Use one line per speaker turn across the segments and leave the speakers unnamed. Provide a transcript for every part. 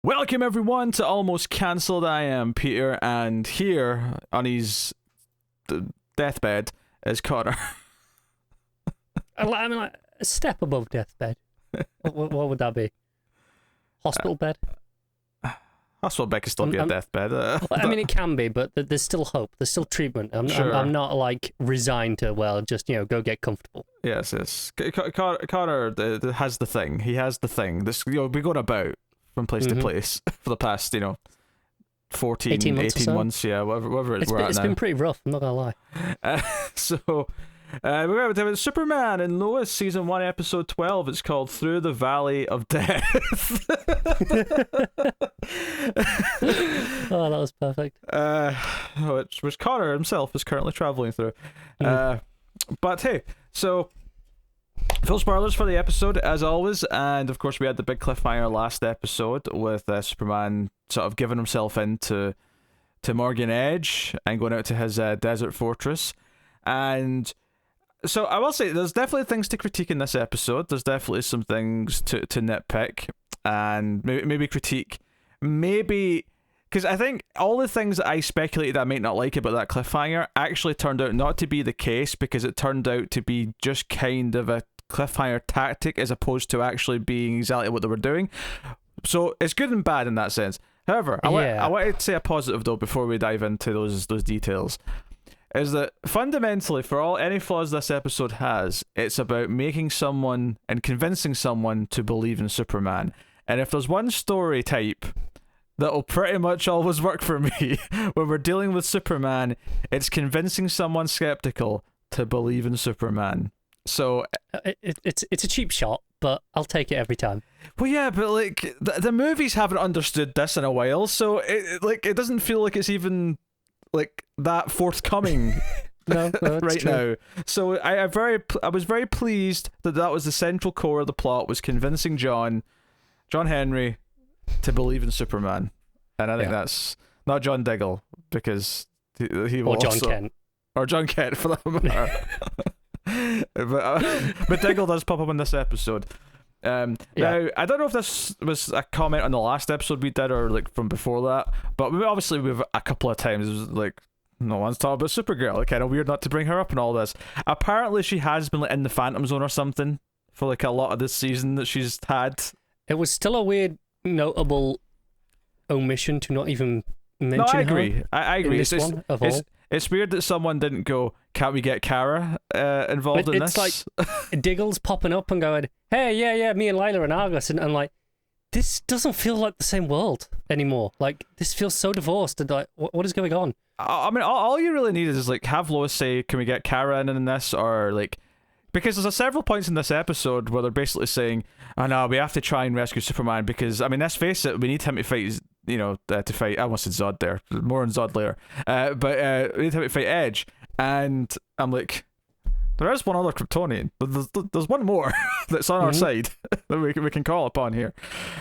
Welcome everyone to Almost Cancelled. I am Peter, and here on his deathbed is Connor.
I mean, like a step above deathbed. What would that be? Hospital bed?
Hospital bed can still be a deathbed.
I mean, it can be, but there's still hope. There's still treatment. I'm not like resigned to, just, go get comfortable.
Yes. Connor has the thing. He has the thing. This, we're going about from place to place for the past, 14, 18 months, yeah, whatever
it's been pretty rough, I'm not gonna lie.
We're going to have Superman and Lois season 1 episode 12. It's called Through the Valley of Death.
Oh, that was perfect.
Which Connor himself is currently traveling through. But hey, so full spoilers for the episode as always, and of course we had the big cliffhanger last episode with Superman sort of giving himself into Morgan Edge and going out to his desert fortress. And so I will say there's definitely things to critique in this episode. There's definitely some things to nitpick and maybe critique. Maybe because I think all the things that I speculated I might not like about that cliffhanger actually turned out not to be the case, because it turned out to be just kind of a cliffhanger tactic as opposed to actually being exactly what they were doing. So it's good and bad in that sense. However, I wanted to say a positive though before we dive into those details. Is that fundamentally, for all any flaws this episode has, it's about making someone and convincing someone to believe in Superman. And if there's one story type that'll pretty much always work for me when we're dealing with Superman, it's convincing someone skeptical to believe in Superman. So
it's a cheap shot, but I'll take it every time.
Well, yeah, but like the movies haven't understood this in a while, so it doesn't feel like it's even like that forthcoming
no,
right
true.
now. So I was very pleased that was the central core of the plot, was convincing John Henry to believe in Superman. And I think that's not John Diggle, because he will
or John
also,
Kent
or John Kent for that matter. but Diggle does pop up in this episode. Now I don't know if this was a comment on the last episode we did or like from before that, but we've a couple of times it was like no one's talking about Supergirl. Like, kind of weird not to bring her up and all this. Apparently she has been like in the Phantom Zone or something for like a lot of this season that she's had.
It was still a weird notable omission to not even mention
I agree.
her
I agree.
It's
weird that someone didn't go, can't we get Kara involved in this?
It's like Diggle's popping up and going, hey, yeah, me and Lila and Argus, and I'm like, this doesn't feel like the same world anymore. Like, this feels so divorced, and like, what is going on?
I mean, all you really need is like have Lois say, can we get Kara in this, or like, because there's several points in this episode where they're basically saying, oh no, we have to try and rescue Superman because, I mean, let's face it, we need him to fight, to fight, I almost said Zod there, more on Zod later, but we need him to fight Edge, and I'm like, there is one other Kryptonian. There's one more that's on our side that we can call upon here.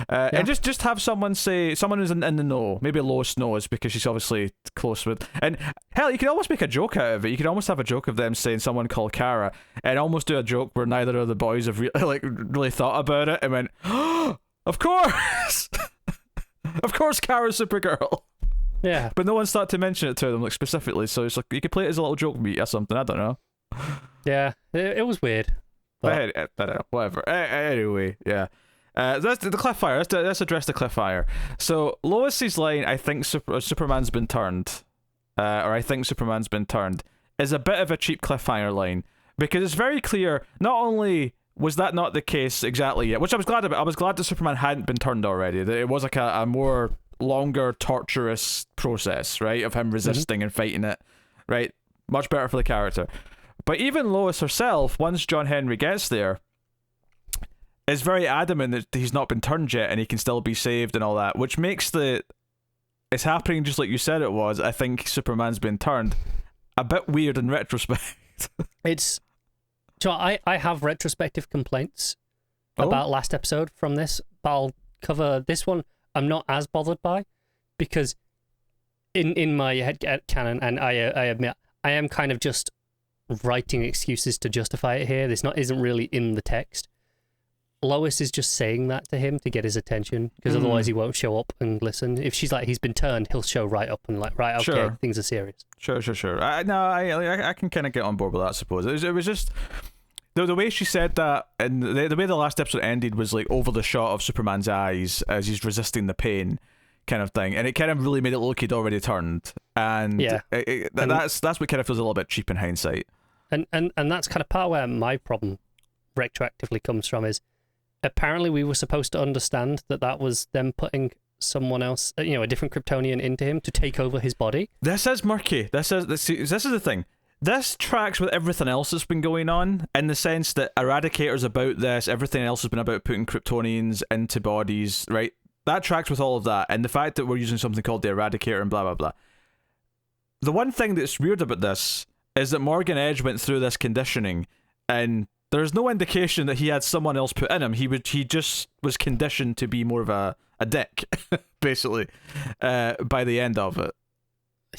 And just have someone say, someone who's in the know, maybe Lois knows because she's obviously close with, and hell, you could almost make a joke out of it. You could almost have a joke of them saying someone called Kara, and almost do a joke where neither of the boys have really thought about it and went, oh, of course! Of course Kara's Supergirl!
Yeah.
But no one started to mention it to them, like, specifically, so it's like, you could play it as a little joke beat or something, I don't know.
Yeah, it was weird.
But I don't know, whatever. Anyway, yeah. That's the cliffhanger. Let's address the cliffhanger. So Lois's line, I think Superman's been turned, or I think Superman's been turned, is a bit of a cheap cliffhanger line, because it's very clear. Not only was that not the case exactly yet, which I was glad about. I was glad that Superman hadn't been turned already. That it was like a more longer, torturous process, right, of him resisting and fighting it, right? Much better for the character. But even Lois herself, once John Henry gets there, is very adamant that he's not been turned yet and he can still be saved and all that, which makes it's happening just like you said it was. I think Superman's been turned a bit weird in retrospect.
So I have retrospective complaints about last episode from this, but I'll cover this one. I'm not as bothered by, because in my head canon, and I admit I am kind of just writing excuses to justify it here. This isn't really in the text. Lois is just saying that to him to get his attention, because otherwise he won't show up and listen. If she's like, he's been turned, he'll show right up and like, right, okay,
Sure.
things are serious.
Sure. I can kind of get on board with that, I suppose. It was just the way she said that, and the way the last episode ended was like over the shot of Superman's eyes as he's resisting the pain, kind of thing, and it kind of really made it look he'd already turned, and
Yeah.
That's what kind of feels a little bit cheap in hindsight.
And that's kind of part where my problem retroactively comes from is apparently we were supposed to understand that was them putting someone else, a different Kryptonian into him to take over his body.
This is murky. This is the thing. This tracks with everything else that's been going on, in the sense that Eradicator's about this, everything else has been about putting Kryptonians into bodies, right? That tracks with all of that, and the fact that we're using something called the Eradicator and blah blah blah. The one thing that's weird about this is that Morgan Edge went through this conditioning, and there's no indication that he had someone else put in him. He just was conditioned to be more of a dick, basically, by the end of it.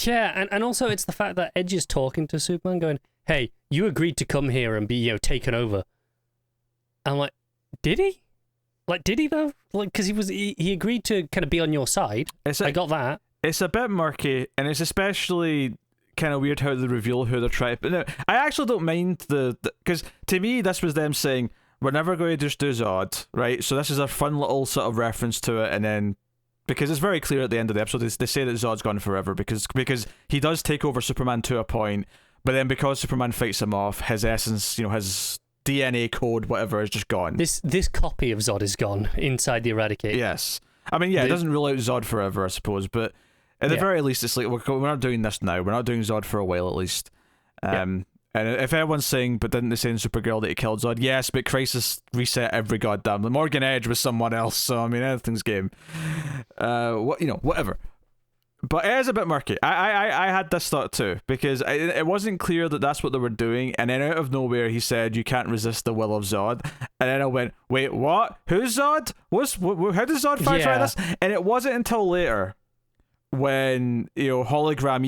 Yeah, and also it's the fact that Edge is talking to Superman going, hey, you agreed to come here and be, taken over. I'm like, did he? Like, did he though? Like, because he agreed to kind of be on your side. I got that. It's
a bit murky, and it's especially kind of weird how they reveal who they're trying. But no, I actually don't mind because to me this was them saying we're never going to just do Zod, right? So this is a fun little sort of reference to it, and then because it's very clear at the end of the episode, they say that Zod's gone forever because he does take over Superman to a point, but then because Superman fights him off, his essence, his DNA code, whatever, is just gone.
This copy of Zod is gone inside the Eradicator.
Yes, I mean, it doesn't rule out Zod forever, I suppose, but at the very least, it's like we're not doing this now. We're not doing Zod for a while, at least. And if everyone's saying, but didn't they say in Supergirl that he killed Zod? Yes, but Crisis reset every goddamn. Morgan Edge was someone else, so I mean, anything's game. Whatever. But it is a bit murky. I had this thought too, because it wasn't clear that that's what they were doing, and then out of nowhere he said, you can't resist the will of Zod, and then I went, wait, what? Who's Zod? How does Zod fight this? And it wasn't until later when hologram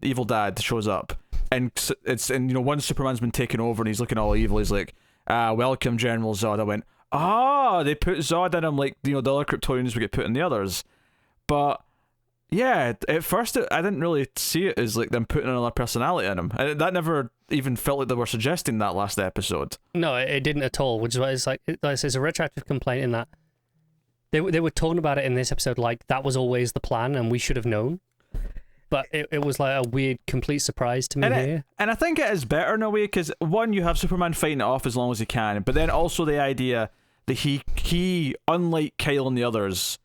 evil dad shows up, and once Superman's been taken over and he's looking all evil, he's like, welcome General Zod. I went, they put Zod in him like the other Kryptonians would get put in the others. But yeah, at first I didn't really see it as like them putting another personality in him. That never even felt like they were suggesting that last episode.
No, it didn't at all, which is why it's like it's a retroactive complaint in that They were talking about it in this episode like that was always the plan and we should have known. But it was like a weird, complete surprise to me here.
And I think it is better in a way because, one, you have Superman fighting it off as long as he can, but then also the idea that he unlike Kyle and the others,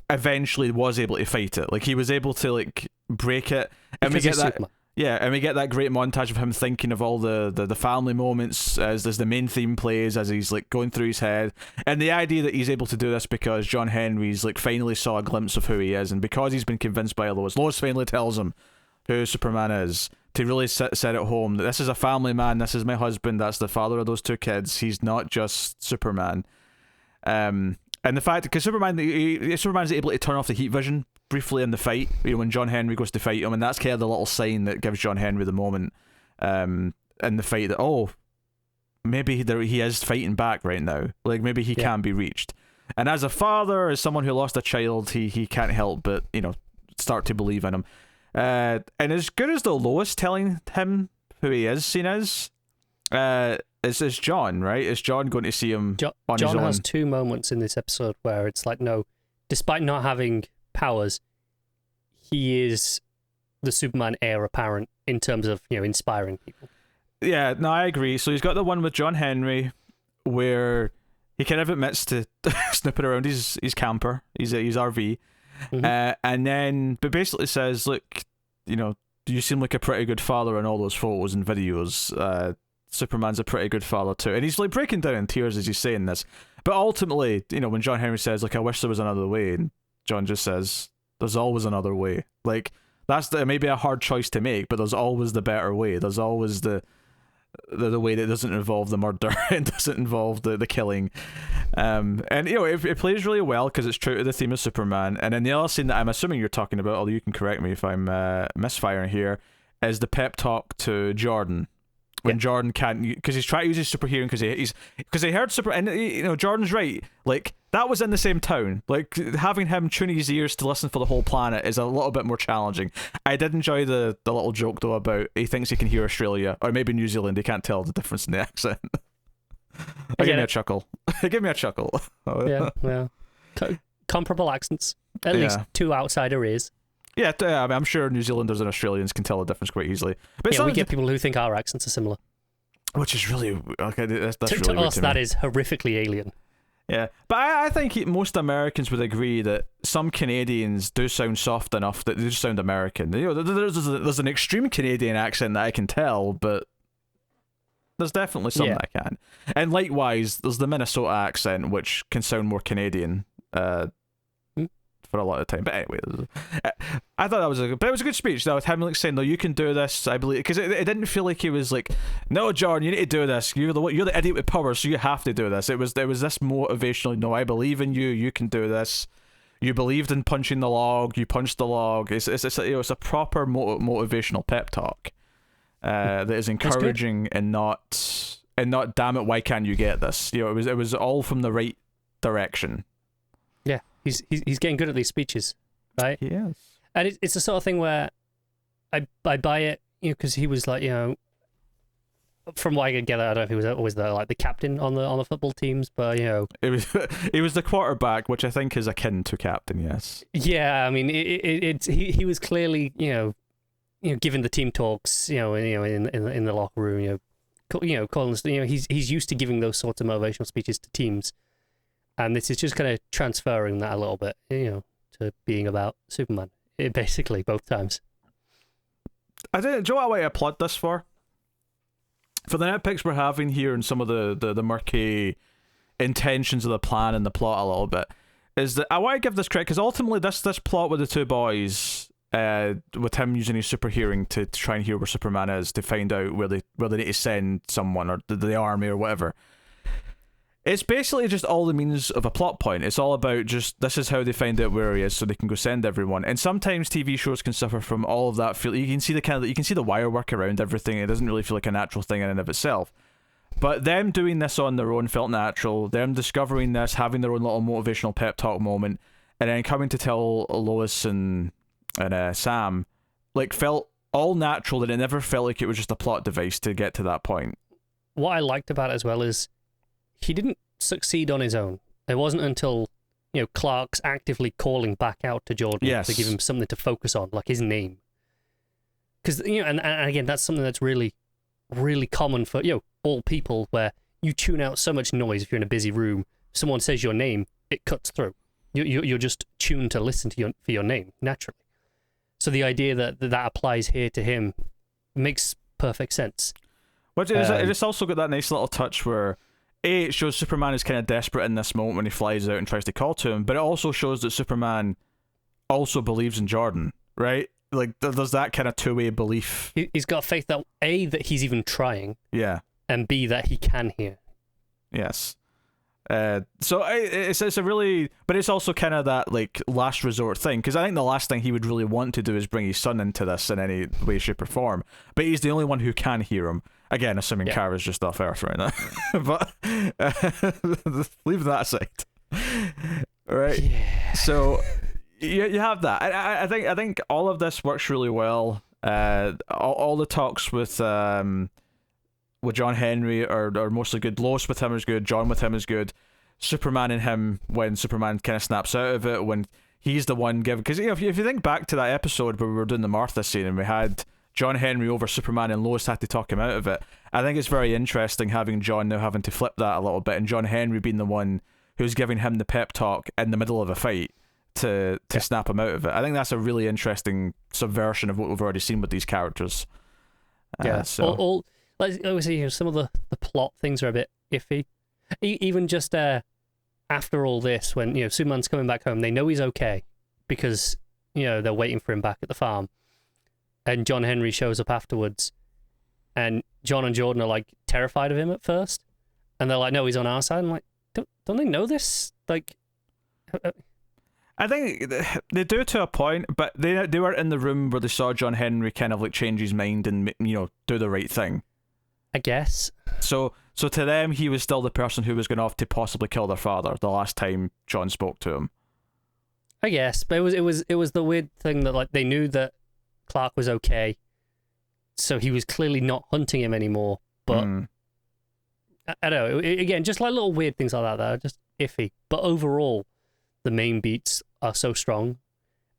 eventually was able to fight it. Like, he was able to, like, break it. And
because
we get that.
Superman.
Yeah, and we get that great montage of him thinking of all the family moments as the main theme plays, as he's like going through his head. And the idea that he's able to do this because John Henry's like finally saw a glimpse of who he is, and because he's been convinced by Lois finally tells him who Superman is, to really set it home that this is a family man, this is my husband, that's the father of those two kids, he's not just Superman. And the fact, because Superman's able to turn off the heat vision briefly in the fight, when John Henry goes to fight him, and that's kind of the little sign that gives John Henry the moment in the fight that, maybe he is fighting back right now, like maybe he can be reached. And as a father, as someone who lost a child, he can't help but start to believe in him. And as good as the Lois telling him who he is seen as, it's John, right? Is John going to see him on his own?
John has two moments in this episode where it's like, no, despite not having powers, he is the Superman heir apparent in terms of inspiring people. Yeah,
no, I agree. So he's got the one with John Henry where he kind of admits to snooping around his camper, his RV, and then but basically says, look, you seem like a pretty good father in all those photos and videos. Superman's a pretty good father too, and he's like breaking down in tears as he's saying this. But ultimately, when John Henry says, like, I wish there was another way, and John just says, there's always another way. Like, it may be a hard choice to make, but there's always the better way. There's always the way that doesn't involve the murder and doesn't involve the killing. And it plays really well because it's true to the theme of Superman. And then the other scene that I'm assuming you're talking about, although you can correct me if I'm misfiring here, is the pep talk to Jordan. when Jordan can't, because he's trying to use his super hearing because he heard super, and Jordan's right. Like that was in the same town. Like having him tune his ears to listen for the whole planet is a little bit more challenging. I did enjoy the little joke though about he thinks he can hear Australia or maybe New Zealand. He can't tell the difference in the accent. It gave me a chuckle. It gave me a chuckle.
Yeah. Comparable accents, at least two outsider ears.
Yeah, I mean, I'm sure New Zealanders and Australians can tell the difference quite easily. But
we get people who think our accents are similar.
Which is really... Okay, that's
to
really weird
us, that is horrifically alien.
Yeah, but I think most Americans would agree that some Canadians do sound soft enough that they just sound American. There's an extreme Canadian accent that I can tell, but there's definitely some that I can. And likewise, there's the Minnesota accent, which can sound more Canadian. For a lot of time, but anyway, I thought it was a good speech. That was him like saying, "No, you can do this." I believe because it didn't feel like he was like, "No, Jordan, you need to do this. You're the idiot with power, so you have to do this." There was this motivational. No, I believe in you. You can do this. You believed in punching the log. You punched the log. It's a proper motivational pep talk that is encouraging and not damn it, why can't you get this? It was all from the right direction.
Yeah, he's getting good at these speeches, right?
Yes.
And it's the sort of thing where I buy it, because he was like, from what I could gather, I don't know if he was always the captain on the football teams, but
it was he was the quarterback, which I think is akin to captain. Yes.
Yeah, I mean, he was clearly giving the team talks, in the locker room, calling, he's used to giving those sorts of motivational speeches to teams. And this is just kind of transferring that a little bit, to being about Superman, basically, both times.
Do you know what I applaud this for? For the nitpicks we're having here and some of the murky intentions of the plan and the plot a little bit, is that I want to give this credit, because ultimately this plot with the two boys, with him using his super hearing to try and hear where Superman is, to find out where they need to send someone, or the army or whatever. It's basically just all the means of a plot point. It's all about just, this is how they find out where he is so they can go send everyone. And sometimes TV shows can suffer from all of that feel. You can see the wire work around everything. It doesn't really feel like a natural thing in and of itself. But them doing this on their own felt natural. Them discovering this, having their own little motivational pep talk moment, and then coming to tell Lois and Sam, felt all natural, that it never felt like it was just a plot device to get to that point.
What I liked about it as well is he didn't succeed on his own. It wasn't until Clark's actively calling back out to Jordan to give him something to focus on, like his name. Because and again, that's something that's really, really common for all people, where you tune out so much noise. If you're in a busy room, someone says your name, it cuts through. You're just tuned to listen to for your name naturally. So the idea that applies here to him makes perfect sense.
But it's also got that nice little touch where, it shows Superman is kind of desperate in this moment when he flies out and tries to call to him, but it also shows that Superman also believes in Jordan, right? Like, there's that kind of two-way belief.
He's got faith that, A, that he's even trying, and B, that he can hear.
Yes. So it's a really, but it's also kind of that last resort thing, because I think the last thing he would really want to do is bring his son into this in any way, shape, or form. But he's the only one who can hear him. Again, assuming Kara's just off Earth right now. But leave that aside. Right. Yeah. So you have that. I think all of this works really well. All the talks with John Henry are mostly good. Lois with him is good. John with him is good. Superman and him, when Superman kind of snaps out of it, when he's the one giving, because if you think back to that episode where we were doing the Martha scene and we had John Henry over Superman and Lois had to talk him out of it, I think it's very interesting having John now having to flip that a little bit, and John Henry being the one who's giving him the pep talk in the middle of a fight to snap him out of it. I think that's a really interesting subversion of what we've already seen with these characters.
So obviously, some of the plot things are a bit iffy. Even just after all this, when Superman's coming back home, they know he's okay because they're waiting for him back at the farm, and John Henry shows up afterwards, and John and Jordan are terrified of him at first, and they're like, "No, he's on our side." I'm like, don't they know this?
I think they do to a point, but they were in the room where they saw John Henry kind of change his mind and do the right thing.
I guess.
So to them, he was still the person who was going off to possibly kill their father the last time John spoke to him.
I guess, but it was the weird thing that like they knew that Clark was okay, so he was clearly not hunting him anymore. But I don't know. Again, just like little weird things like that are just iffy. But overall, the main beats are so strong.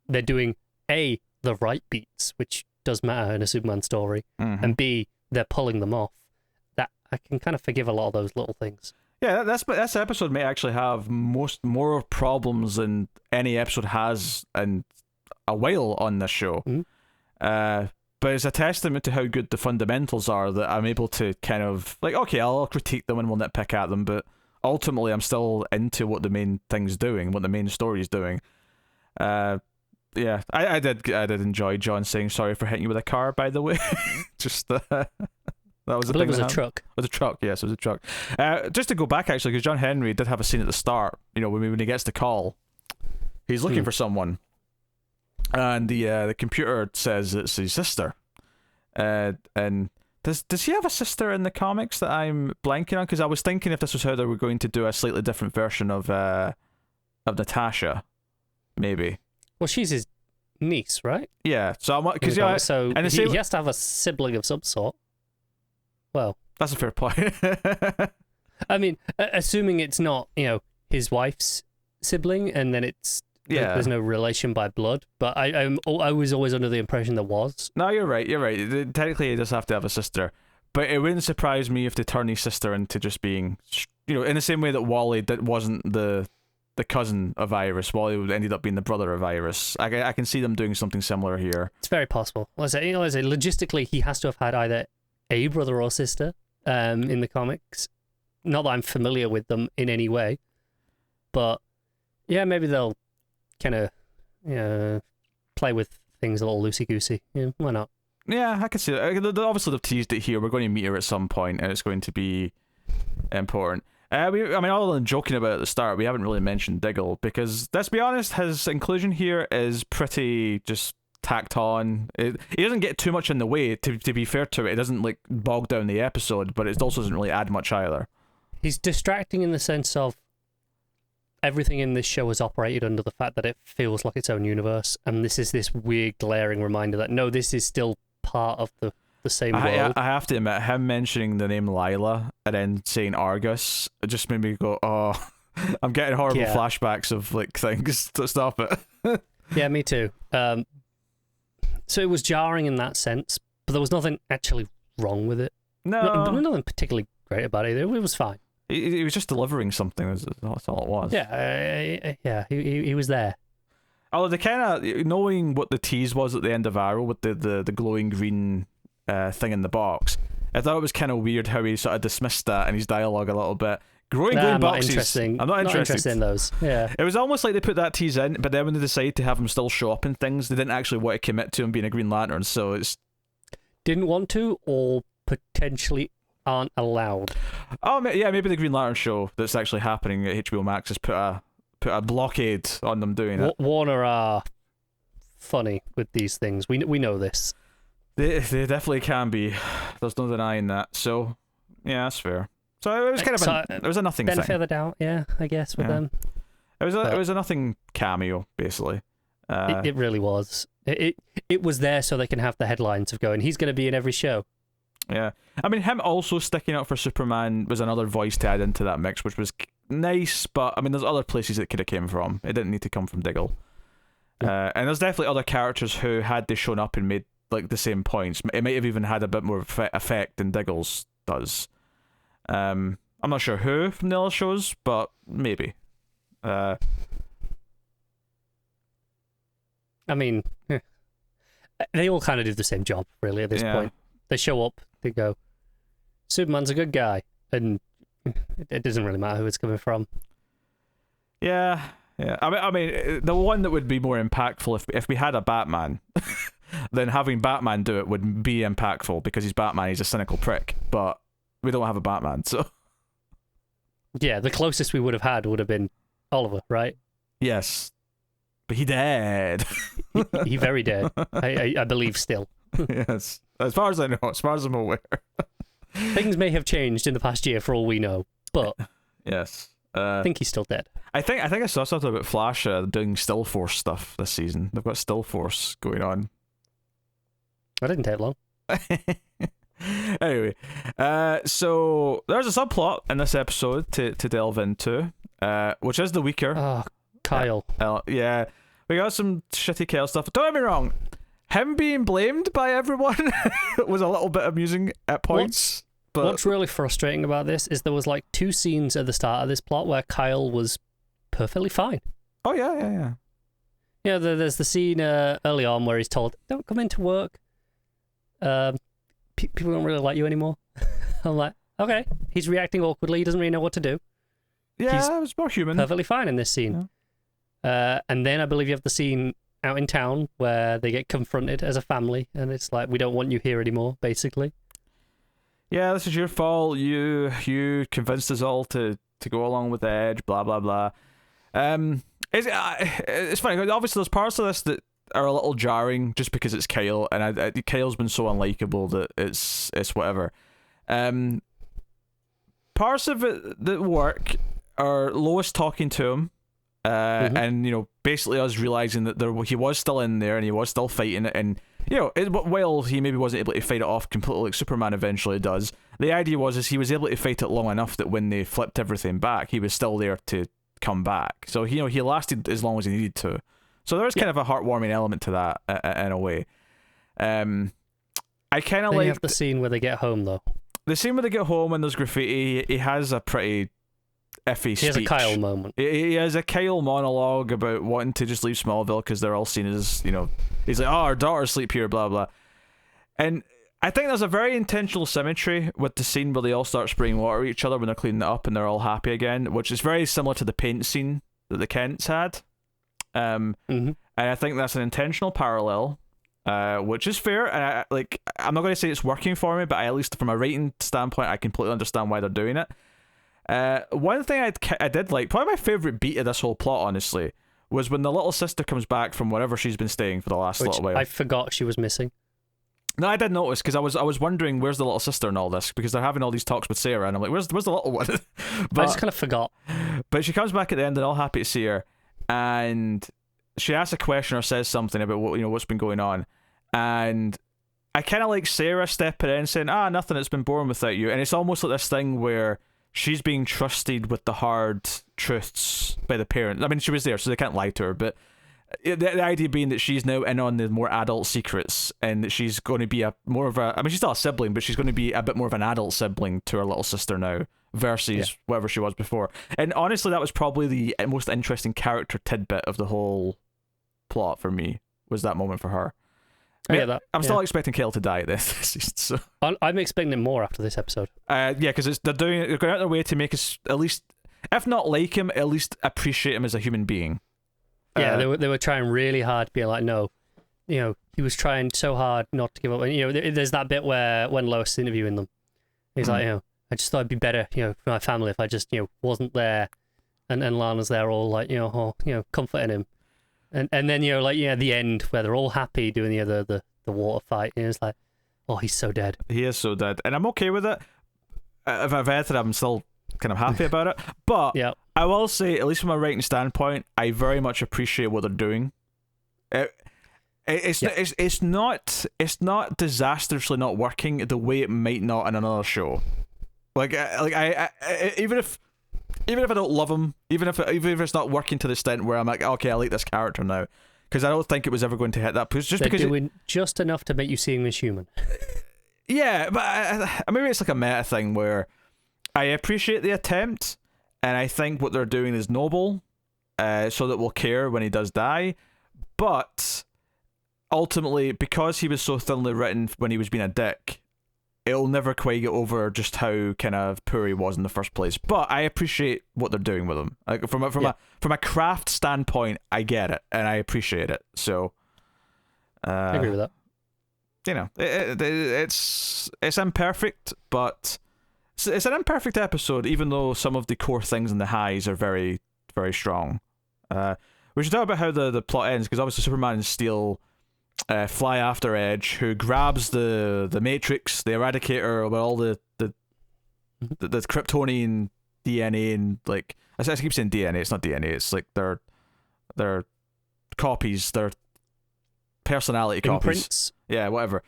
They're doing A, the right beats, which does matter in a Superman story, and B, they're pulling them off. That I can kind of forgive a lot of those little things.
Yeah, this episode may actually have more problems than any episode has in a while on this show. But it's a testament to how good the fundamentals are that I'm able to kind of like, okay, I'll critique them and we'll nitpick at them, but ultimately I'm still into what the main thing's doing, what the main story's doing. Yeah, I did enjoy John saying sorry for hitting you with a car, by the way. Just that was
I believe it was a truck.
It was a truck, yes, it was a truck. Just to go back, actually, because John Henry did have a scene at the start, you know, when he gets the call, he's looking for someone, and the computer says it's his sister. And does he have a sister in the comics that I'm blanking on? Because I was thinking if this was how they were going to do a slightly different version of Natasha, maybe.
Well, she's his niece, right?
Yeah, so I'm because
so and he has to have a sibling of some sort. Well,
that's a fair point.
I mean, assuming it's not, you know, his wife's sibling, and then it's there's no relation by blood. But I was always under the impression there was.
No, you're right. You're right. Technically, he does have to have a sister, but it wouldn't surprise me if they turn his sister into just being, you know, in the same way that Wally wasn't the cousin of Iris. Wally ended up being the brother of Iris. I can see them doing something similar here.
It's very possible. Let's say logistically, he has to have had either a brother or sister in the comics. Not that I'm familiar with them in any way, but yeah, maybe they'll kind of play with things a little loosey-goosey. Yeah, why not? Yeah,
I can see that. Obviously, they've teased it here. We're going to meet her at some point, and it's going to be important. I mean, other than joking about it at the start, we haven't really mentioned Diggle, because, let's be honest, his inclusion here is pretty just tacked on. He doesn't get too much in the way, to be fair to it. It doesn't like bog down the episode, but it also doesn't really add much either.
He's distracting in the sense of everything in this show is operated under the fact that it feels like its own universe, and this is this weird glaring reminder that no, this is still part of the same world.
I have to admit, him mentioning the name Lila and then saying Argus, it just made me go, oh, I'm getting horrible flashbacks of like things. To stop it.
Yeah, me too. So it was jarring in that sense, but there was nothing actually wrong with it.
No,
nothing particularly great about it. It was fine.
He was just delivering something. That's all it was.
Yeah, he was there.
Although the kind of knowing what the tease was at the end of Arrow with the glowing green thing in the box, I thought it was kind of weird how he sort of dismissed that in his dialogue a little bit. Glowing boxes. I'm not interested
in those. Yeah.
It was almost like they put that tease in, but then when they decided to have him still show up in things, they didn't actually want to commit to him being a Green Lantern. So it's
didn't want to, or potentially aren't allowed.
Oh yeah, maybe the Green Lantern show that's actually happening at HBO Max has put a blockade on them doing it.
Warner are funny with these things. We know this.
They definitely can be. There's no denying that. So yeah, that's fair. So it was kind of it was a nothing
benefit
thing.
of the doubt, yeah, I guess with them.
It was a nothing cameo basically.
It really was. It was there so they can have the headlines of going, he's going to be in every show.
Yeah, I mean, him also sticking up for Superman was another voice to add into that mix, which was nice. But I mean, there's other places it could have came from. It didn't need to come from Diggle. And there's definitely other characters who, had they shown up and made like the same points, it might have even had a bit more effect than Diggle's does. I'm not sure who from the other shows, but maybe.
I mean, they all kind of do the same job, really, at this point. They show up, they go, Superman's a good guy, and it doesn't really matter who it's coming from. Yeah. I mean, the one that would be more impactful if we had a Batman, then having Batman do it would be impactful, because he's Batman, he's a cynical prick, but we don't have a Batman, so... Yeah, the closest we would have had would have been Oliver, right? Yes. But he dead. he very dead. I believe still. Yes. As far as I know, as far as I'm aware. Things may have changed in the past year for all we know, but
Yes.
I think he's still dead.
I think I saw something about Flash doing Still Force stuff this season. They've got Still Force going on.
That didn't take long.
Anyway, so there's a subplot in this episode to delve into, which is the weaker.
Oh, Kyle.
Yeah, we got some shitty Kyle stuff. Don't get me wrong, him being blamed by everyone was a little bit amusing at points.
What's really frustrating about this is there was like 2 scenes at the start of this plot where Kyle was perfectly fine.
Oh yeah.
Yeah, there's the scene early on where he's told, "Don't come into work. People don't really like you anymore." I'm like, okay. He's reacting awkwardly. He doesn't really know what to do.
Yeah,
He's
it was more human.
Perfectly fine in this scene. Yeah. And then I believe you have the scene out in town where they get confronted as a family, and it's like, we don't want you here anymore, basically.
Yeah, this is your fault. You convinced us all to go along with the Edge. Blah blah blah. It's funny. Obviously, there's parts of this that are a little jarring just because it's Kyle, and Kyle's been so unlikable that it's whatever. Parts of it that work are Lois talking to him, and basically us realizing that he was still in there and he was still fighting it, and while he maybe wasn't able to fight it off completely like Superman eventually does, the idea was he was able to fight it long enough that when they flipped everything back, he was still there to come back. So he lasted as long as he needed to. So there is kind of a heartwarming element to that in a way. I kind of like. You
have the scene where they get home though.
The scene where they get home and there's graffiti. He has a pretty iffy speech.
He has a Kyle moment.
He has a Kyle monologue about wanting to just leave Smallville because they're all seen as, he's like, oh, our daughters sleep here, blah, blah. And I think there's a very intentional symmetry with the scene where they all start spraying water at each other when they're cleaning it up and they're all happy again, which is very similar to the paint scene that the Kents had. And I think that's an intentional parallel, which is fair. And I'm not going to say it's working for me, but at least from a writing standpoint, I completely understand why they're doing it. One thing I did like, probably my favorite beat of this whole plot, honestly, was when the little sister comes back from wherever she's been staying for the last little while.
I forgot she was missing.
No, I did notice because I was wondering where's the little sister in all this, because they're having all these talks with Sarah, and I'm like, where's the little one? But
I just kind of forgot.
But she comes back at the end and all happy to see her, and she asks a question or says something about what's been going on, and I kind of like Sarah stepping in saying, nothing, it's been boring without you, and it's almost like this thing where she's being trusted with the hard truths by the parents. I mean, she was there, so they can't lie to her, but the idea being that she's now in on the more adult secrets, and that she's going to be she's still a sibling, but she's going to be a bit more of an adult sibling to her little sister now, versus whatever she was before. And honestly, that was probably the most interesting character tidbit of the whole plot for me, was that moment for her.
I get that.
I'm still expecting Kale to die at this season, so.
I'm expecting more after this episode.
Because they're going out their way to make us at least, if not like him, at least appreciate him as a human being.
Yeah, they were trying really hard to be like, no, he was trying so hard not to give up. And, there's that bit where when Lois is interviewing them, he's like, I just thought it'd be better, for my family if I just, wasn't there, and Lana's there all like, comforting him, and then at the end where they're all happy doing the water fight, it's like, oh, he's so dead.
He is so dead, and I'm okay with it. If I've edited, I'm still kind of happy about it, but
yeah.
I will say, at least from a writing standpoint, I very much appreciate what they're doing. It's not disastrously not working the way it might not in another show. I even if I don't love him, even if it's not working to the extent where I'm like, okay, I like this character now, because I don't think it was ever going to hit that. Because
they're doing just enough to make you see him as human.
Yeah, but maybe it's like a meta thing where I appreciate the attempt, and I think what they're doing is noble, so that we'll care when he does die. But ultimately, because he was so thinly written when he was being a dick, it'll never quite get over just how kind of poor he was in the first place. But I appreciate what they're doing with him. Like from a craft standpoint, I get it and I appreciate it. So
I agree with that.
It's imperfect, but it's an imperfect episode, even though some of the core things and the highs are very, very strong. We should talk about how the plot ends, because obviously Superman and Steel fly after Edge, who grabs the Matrix, the Eradicator, with all the Kryptonian DNA, and like I keep saying DNA, it's not DNA, it's like their copies, their personality copies.
Imprints.
Yeah, whatever.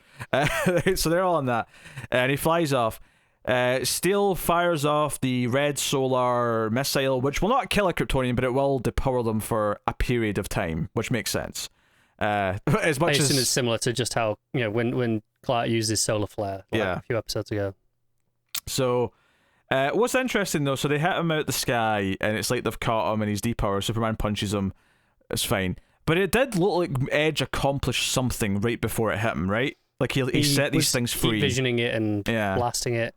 So they're all on that, and he flies off. Steel fires off the red solar missile, which will not kill a Kryptonian, but it will depower them for a period of time, which makes sense. As much
I assume
as
it's similar to just how when Clark used his solar flare a few episodes ago.
So, what's interesting though, so they hit him out the sky, and it's like they've caught him, and he's depowered. Superman punches him. It's fine, but it did look like Edge accomplished something right before it hit him, right? Like he set these things free,
visioning it and blasting it.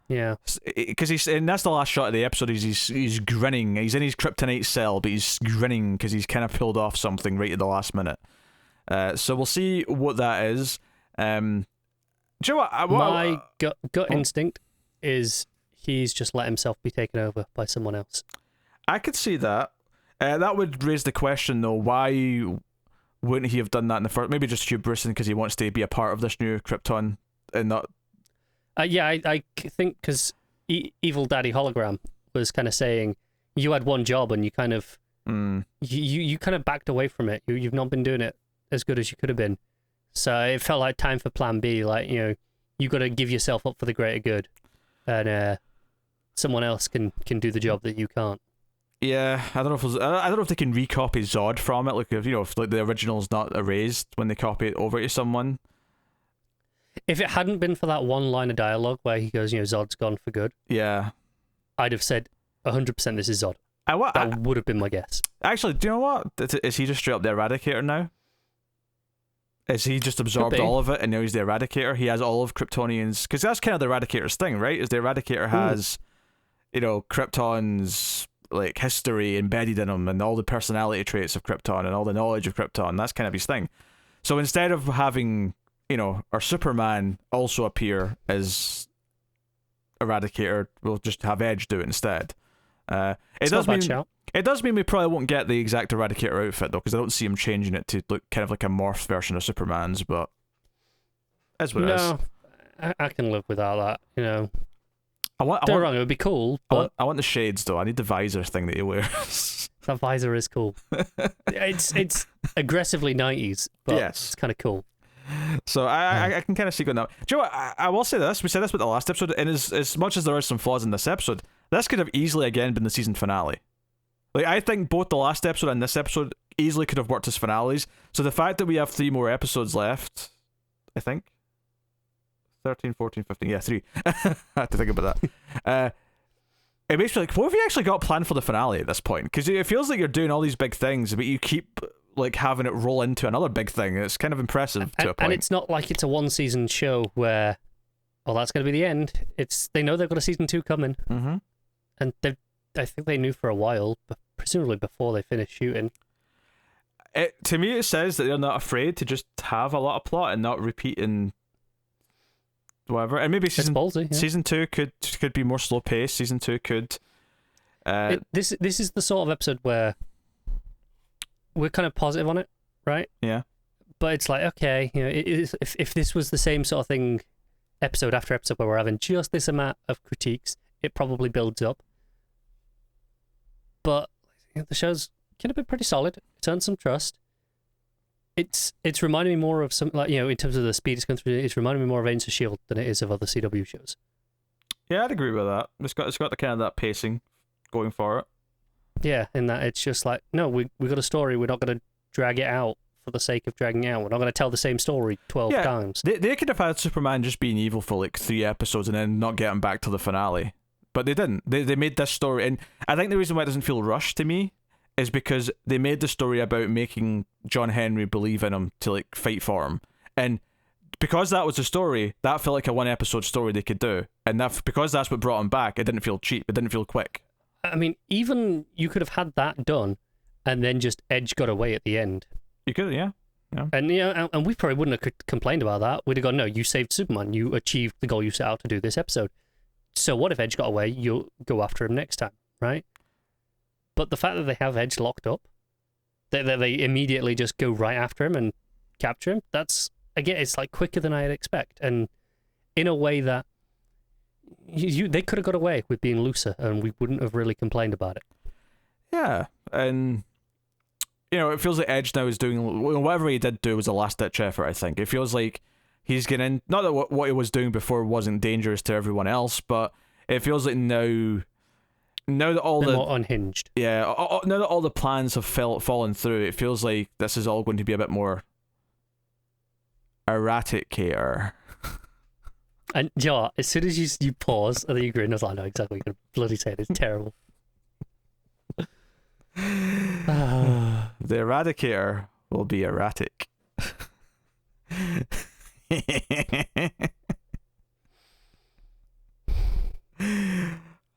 Yeah,
because and that's the last shot of the episode. He's grinning. He's in his kryptonite cell, but he's grinning because he's kind of pulled off something right at the last minute. So we'll see what that is. Do you know what?
My gut instinct is he's just let himself be taken over by someone else.
I could see that. That would raise the question though: why wouldn't he have done that in the first? Maybe just hubris because he wants to be a part of this new Krypton and not.
I think because Evil Daddy Hologram was kind of saying you had one job and you kind of you kind of backed away from it. You've not been doing it as good as you could have been. So it felt like time for Plan B. Like you got to give yourself up for the greater good, and someone else can do the job that you can't.
Yeah, I don't know if they can recopy Zod from it. Like if like the original's not erased when they copy it over to someone.
If it hadn't been for that one line of dialogue where he goes, Zod's gone for good.
Yeah.
I'd have said 100% this is Zod. That would have been my guess.
Actually, do you know what? Is he just straight up the Eradicator now? Is he just absorbed all of it and now he's the Eradicator? He has all of Kryptonians. Because that's kind of the Eradicator's thing, right? Is the Eradicator has, Krypton's like history embedded in him and all the personality traits of Krypton and all the knowledge of Krypton. That's kind of his thing. So instead of having... our Superman also appear as Eradicator, we'll just have Edge do it instead. It does mean we probably won't get the exact Eradicator outfit though, because I don't see him changing it to look kind of like a morphed version of Superman's, but that's what it is.
No, I can live without that,
Don't
get wrong, it would be cool, but...
I want the shades though. I need the visor thing that he wears.
That visor is cool. It's aggressively 90s, but it's kind of cool.
So I can kind of see going that. Do you know what? I will say this. We said this with the last episode, and as much as there are some flaws in this episode, this could have easily again been the season finale. Like I think both the last episode and this episode easily could have worked as finales. So the fact that we have 3 more episodes left, I think 13, 14, 15, yeah, 3. I had to think about that. It makes me like, what have you actually got planned for the finale at this point? Because it feels like you're doing all these big things, but you keep like having it roll into another big thing. It's kind of impressive to a point.
And it's not like it's a 1-season show where, that's going to be the end. They know they've got a season 2 coming, and I think they knew for a while, but presumably before they finished shooting.
To me, it says that they're not afraid to just have a lot of plot and not repeating whatever. And maybe season 2 could be more slow paced. Season 2 could.
This is the sort of episode where we're kind of positive on it, right?
Yeah.
But it's like, okay, if this was the same sort of thing, episode after episode, where we're having just this amount of critiques, it probably builds up. But the show's kind of been pretty solid. It's earned some trust. It's reminding me more of some, like, in terms of the speed it's going through. It's reminding me more of Agents of S.H.I.E.L.D. than it is of other CW shows. Yeah,
I'd agree with that. It's got the kind of that pacing going for it.
Yeah, in that it's just like, no, we got a story. We're not going to drag it out for the sake of dragging it out. We're not going to tell the same story 12 times.
They could have had Superman just being evil for like 3 episodes and then not getting back to the finale. But they didn't. They made this story, and I think the reason why it doesn't feel rushed to me is because they made the story about making John Henry believe in him to like fight for him. And because that was the story, that felt like a 1-episode story they could do. And because that's what brought him back, it didn't feel cheap. It didn't feel quick.
I mean, even you could have had that done, and then just Edge got away at the end.
You could, yeah.
And and we probably wouldn't have complained about that. We'd have gone, no, you saved Superman. You achieved the goal you set out to do this episode. So what if Edge got away? You'll go after him next time, right? But the fact that they have Edge locked up, they immediately just go right after him and capture him. That's, again, it's like quicker than I'd expect, and in a way that they could have got away with being looser, and we wouldn't have really complained about it.
Yeah, and it feels like Edge now is doing whatever he did do was a last ditch effort. I think it feels like he's getting in. Not that what he was doing before wasn't dangerous to everyone else, but it feels like now that all
They're more unhinged.
Yeah, now that all the plans have fallen through, it feels like this is all going to be a bit more erratic here.
And as soon as you pause and then you grin, I was like, I know exactly what you're going to bloody say. It's terrible.
The Eradicator will be erratic.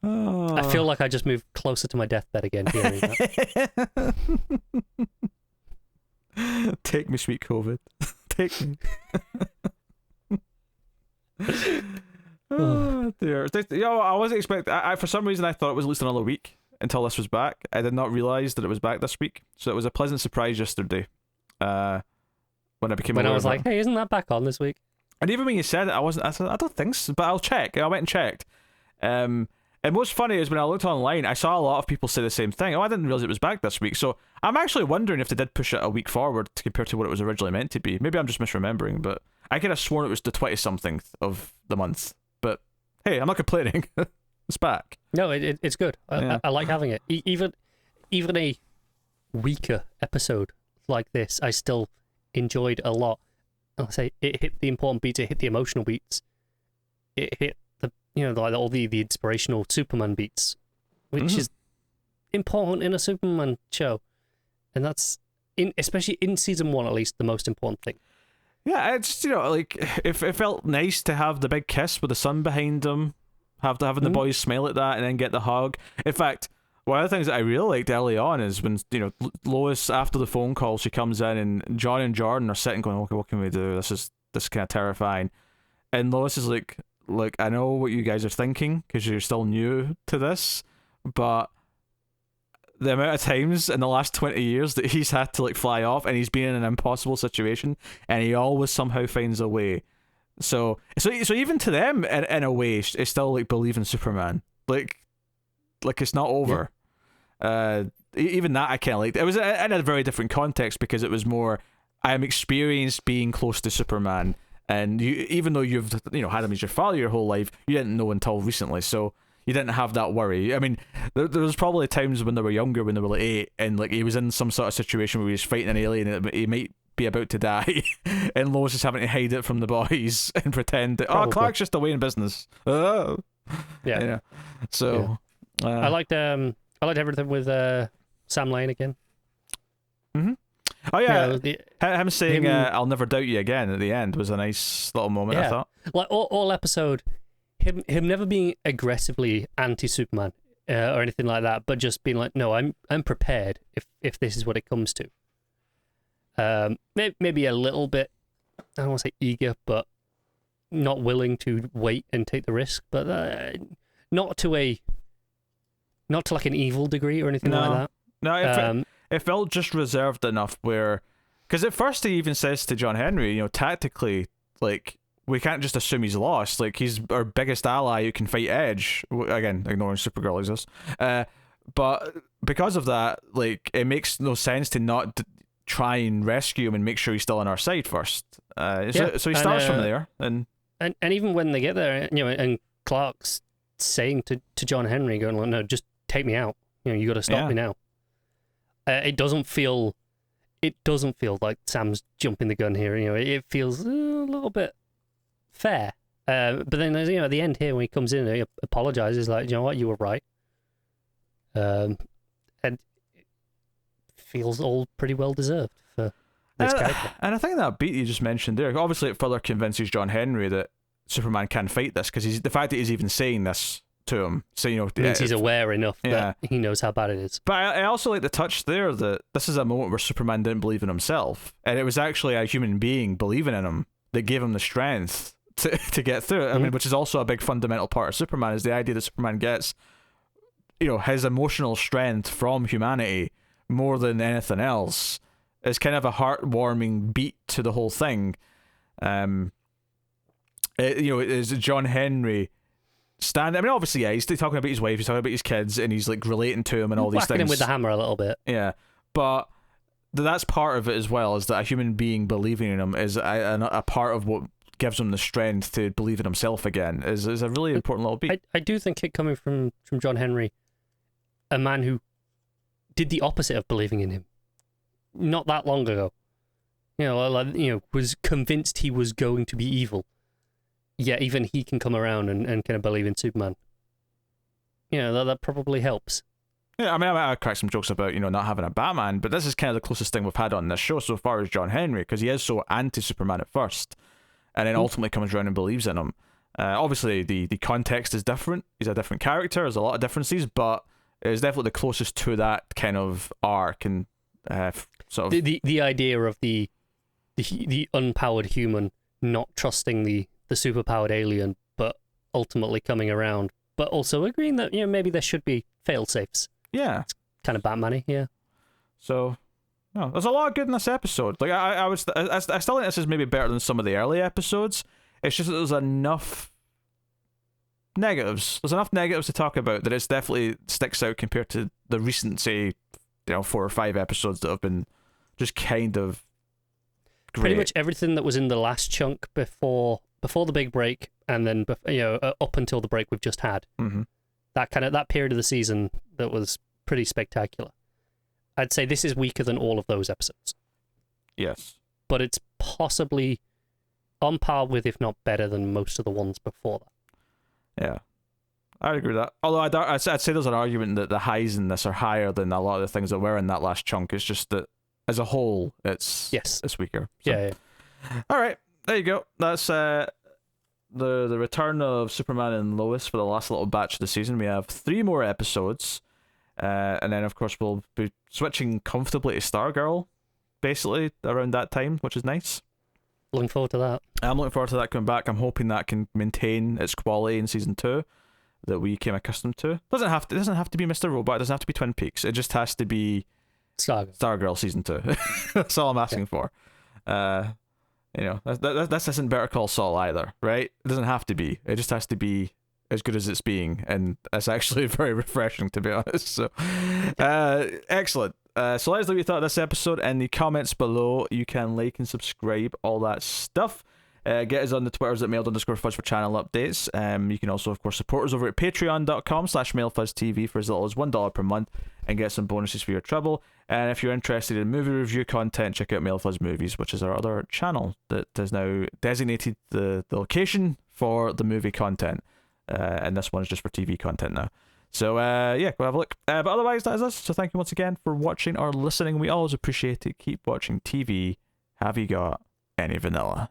I feel like I just moved closer to my deathbed again hearing that.
Take me, sweet COVID. Take me. Oh dear. I wasn't expecting. I for some reason I thought it was at least another week until this was back. I did not realize that it was back this week, so it was a pleasant surprise yesterday. When I became
when
aware
I was
of
like,
it.
hey, isn't that back on this week?
And even when you said it, I said, I don't think so, but I'll check. I went and checked. And what's funny is when I looked online, I saw a lot of people say the same thing. Oh, I didn't realize it was back this week. So I'm actually wondering if they did push it a week forward compared to what it was originally meant to be. Maybe I'm just misremembering, but I could have sworn it was the 20-something of the month. But hey, I'm not complaining. It's back.
No, it's good. I like having it. Even a weaker episode like this, I still enjoyed a lot. I'll say it hit the important beats, it hit the emotional beats, it hit the like all the inspirational Superman beats, which is important in a Superman show, and that's especially in season 1 at least the most important thing.
Yeah, it's like it felt nice to have the big kiss with the sun behind him, having the boys smile at that and then get the hug. In fact, one of the things that I really liked early on is when Lois, after the phone call, she comes in and John and Jordan are sitting going, okay, what can we do? This is kind of terrifying. And Lois is like, look, I know what you guys are thinking because you're still new to this, but the amount of times in the last 20 years that he's had to fly off and he's been in an impossible situation and he always somehow finds a way. So even to them, in a way, it's still believe in Superman. Like it's not over. Even that I kind of liked. It was in a very different context because it was more, I'm experienced being close to Superman, and even though you've had him as your father your whole life, you didn't know until recently, so you didn't have that worry. I mean, there was probably times when they were younger, when they were 8, and he was in some sort of situation where he was fighting an alien and he might be about to die, and Lois is having to hide it from the boys and pretend that Clark's just away in business. Oh. Yeah. So
I liked everything with Sam Lane again.
Oh yeah, him saying "I'll never doubt you again" at the end was a nice little moment. I thought,
like all episode, him never being aggressively anti-Superman or anything like that, but just being like, no, I'm prepared if this is what it comes to. Maybe a little bit, I don't want to say eager, but not willing to wait and take the risk, but not to like an evil degree or anything like that.
No, it felt just reserved enough where, because at first he even says to John Henry, tactically, we can't just assume he's lost. He's our biggest ally who can fight Edge. Again, ignoring Supergirl exists. But because of that, it makes no sense to not try and rescue him and make sure he's still on our side first. So he starts from there, and
even when they get there, and Clark's saying to John Henry, going, "No, just take me out. You got to stop me now." It doesn't feel like Sam's jumping the gun here. It feels a little bit fair. But then, at the end here, when he comes in, he apologizes, like, you know what, you were right. And it feels all pretty well deserved for this character.
And I think that beat you just mentioned there, obviously it further convinces John Henry that Superman can fight this, because the fact that he's even saying this to him, so
means he's aware enough that he knows how bad it is.
But I also like the touch there that this is a moment where Superman didn't believe in himself, and it was actually a human being believing in him that gave him the strength to get through it. I mean, which is also a big fundamental part of Superman, is the idea that Superman gets his emotional strength from humanity more than anything else. as kind of a heartwarming beat to the whole thing. Is John Henry stand? I mean, obviously, yeah, he's talking about his wife, he's talking about his kids, and he's like relating to him and all these
whacking
things.
him with the hammer a little bit.
Yeah, but that's part of it as well. Is that a human being believing in him is a part of what gives him the strength to believe in himself again. Is a really important little beat.
I do think it coming from John Henry, a man who did the opposite of believing in him, not that long ago. Was convinced he was going to be evil. Yeah, even he can come around and kind of believe in Superman. That probably helps.
Yeah, I mean, I crack some jokes about, not having a Batman, but this is kind of the closest thing we've had on this show so far as John Henry, because he is so anti-Superman at first, and then ultimately comes around and believes in him. Obviously, the context is different. He's a different character. There's a lot of differences, but it's definitely the closest to that kind of arc and sort of...
The idea of the unpowered human not trusting the superpowered alien, but ultimately coming around, but also agreeing that maybe there should be fail-safes.
Yeah,
it's kind of Batman-y, yeah.
So, no, there's a lot of good in this episode. Like I still think this is maybe better than some of the early episodes. It's just that there's enough negatives. There's enough negatives to talk about that it definitely sticks out compared to the recent, say, 4 or 5 episodes that have been just kind of great.
Pretty much everything that was in the last chunk before the big break, and then up until the break we've just had.
Mm-hmm.
That period of the season that was pretty spectacular. I'd say this is weaker than all of those episodes.
Yes, but
it's possibly on par with, if not better than, most of the ones before that.
Yeah, I'd agree with that. Although I'd say there's an argument that the highs in this are higher than a lot of the things that were in that last chunk. It's just that as a whole, it's weaker. So.
Yeah.
All right, there you go. That's the return of Superman and Lois for the last little batch of the season. We have 3 more episodes, and then of course we'll be switching comfortably to Stargirl, basically around that time, which is nice.
Looking forward to that.
I'm looking forward to that coming back. I'm hoping that can maintain its quality in season 2 that we came accustomed to. It doesn't have to be Mr. Robot. It doesn't have to be Twin Peaks. It just has to be Stargirl season 2. That's all I'm asking for. This isn't Better Call Saul either, right? It doesn't have to be. It just has to be as good as it's being, and it's actually very refreshing, to be honest. So, excellent. So let us know what you thought of this episode in the comments below. You can like and subscribe, all that stuff. Get us on the Twitters at mailed_fuzz for channel updates. You can also, of course, support us over at patreon.com/mailfuzztv for as little as $1 per month and get some bonuses for your trouble. And if you're interested in movie review content, check out Mailfuzz Movies, which is our other channel that has now designated the location for the movie content. And this one is just for TV content now. So, go have a look. But otherwise, that is us. So thank you once again for watching or listening. We always appreciate it. Keep watching TV. Have you got any vanilla?